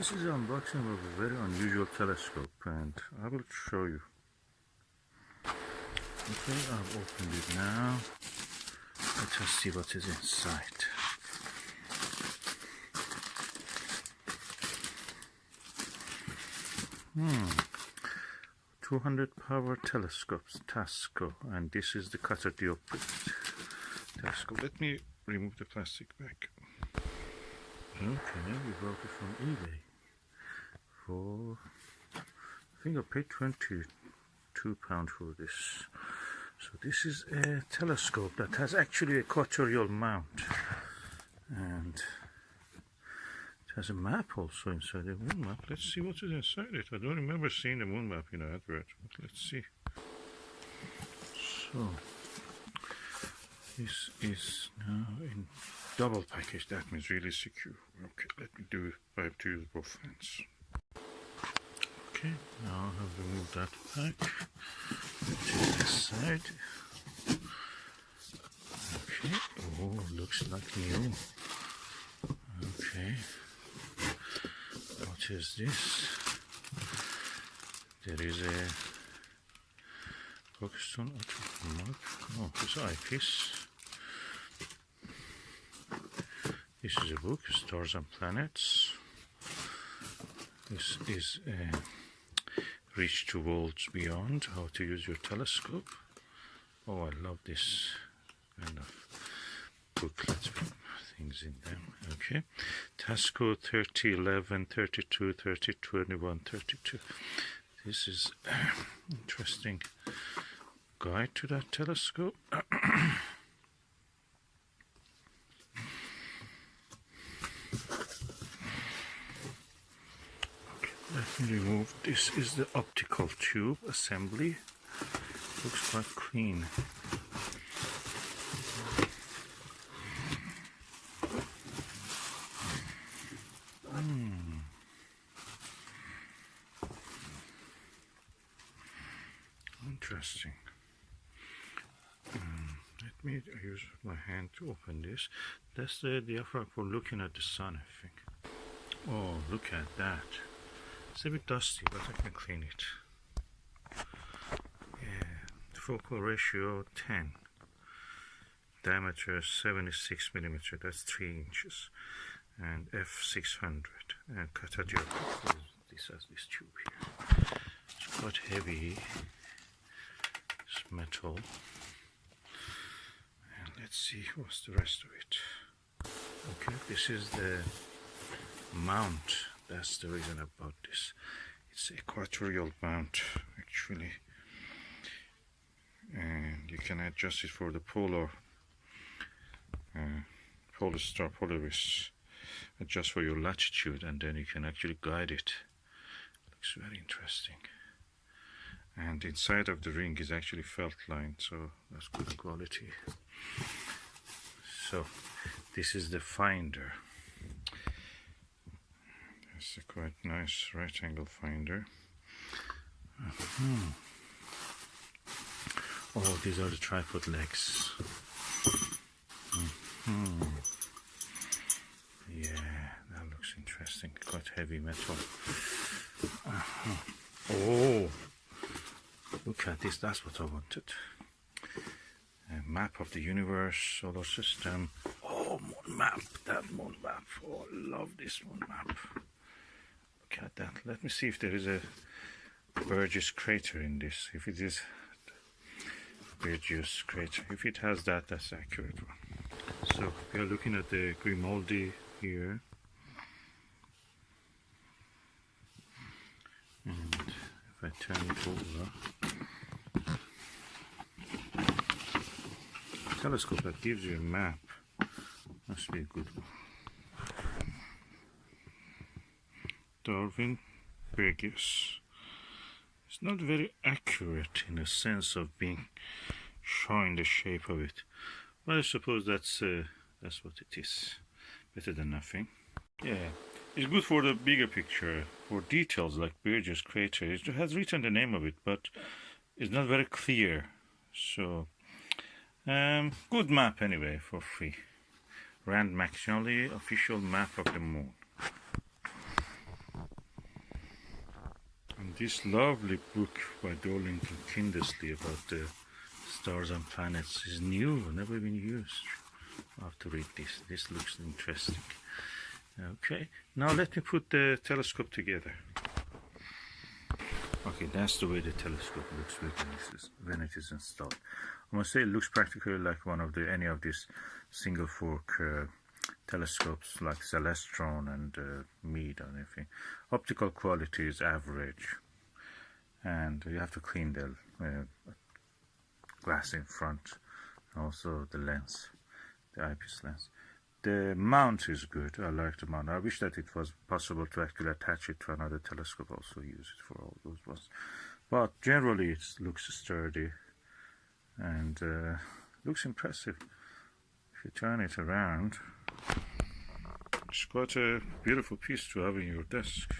This is an unboxing of a very unusual telescope, and I will show you. Okay, I've opened it now. Let us see what is inside. Hmm. 200 power telescopes, Tasco, and this is the Catadioptric telescope. Let me remove the plastic back. Okay, we bought it from eBay for, I think I paid £22 for this. So this is a telescope that has actually a Equatorial mount, and it has a map also inside, a moon map. Let's see what is inside it. I don't remember seeing the moon map in the advert, but let's see. So this is now in double package. That means really secure. Okay, let me do it. I have to use both hands. Okay, now I have removed that pack. To this side. Okay, oh, looks like new. Okay, what is this? There is a Pakistan mug. Oh, this eyepiece. This is a book, Stars and Planets. This is Reach to Worlds Beyond, How to Use Your Telescope. Oh, I love this kind of booklets with things in them. Okay, Tasco 30, 11, 32, 30, 21, 32. This is interesting guide to that telescope. Let me remove. This is the optical tube assembly. Looks quite clean. Interesting. Let me use my hand to open this. That's the diaphragm for looking at the sun, I think. Oh, look at that. It's a bit dusty, but I can clean it. Yeah, focal ratio 10. Diameter 76 millimeter. That's 3 inches. And F600. And Catadioptric. This has this tube here. It's quite heavy. It's metal. And let's see what's the rest of it. Okay, this is the mount. That's the reason I bought this. It's Equatorial mount, actually, and you can adjust it for the polar star, Polaris. Adjust for your latitude, and then you can actually guide it. Looks very interesting. And inside of the ring is actually felt lined, so that's good quality. So this is the finder. It's a quite nice right angle finder. Oh, these are the tripod legs. Yeah, that looks interesting. Quite heavy metal. Oh, look at this. That's what I wanted. A map of the universe, solar system. Oh, moon map. That moon map. Oh, I love this moon map. Look at that. Let me see if there is a Burgess crater in this. If it is Burgess crater, if it has that, that's accurate one. So we are looking at the Grimaldi here, and if I turn it over, telescope that gives you a map must be a good one. Darwin Burgess. It's not very accurate in a sense of being showing the shape of it, but I suppose that's what it is. Better than nothing. Yeah, it's good for the bigger picture. For details like Burgess crater, it has written the name of it, but it's not very clear. So, good map anyway for free. Rand McNally official map of the moon. this lovely book by Darlington Kindersley about the stars and planets is new, never been used. I have to read this. This looks interesting. Okay, now let me put the telescope together. Okay, that's the way the telescope looks when it is installed. I must say it looks practically like one of any of these single fork telescopes like Celestron and Meade or anything. Optical quality is average, and you have to clean the glass in front, also the lens, the eyepiece lens. The mount is good. I like the mount. I wish that it was possible to actually attach it to another telescope, also use it for all those ones. But generally it looks sturdy and looks impressive. If you turn it around, it's quite a beautiful piece to have in your desk.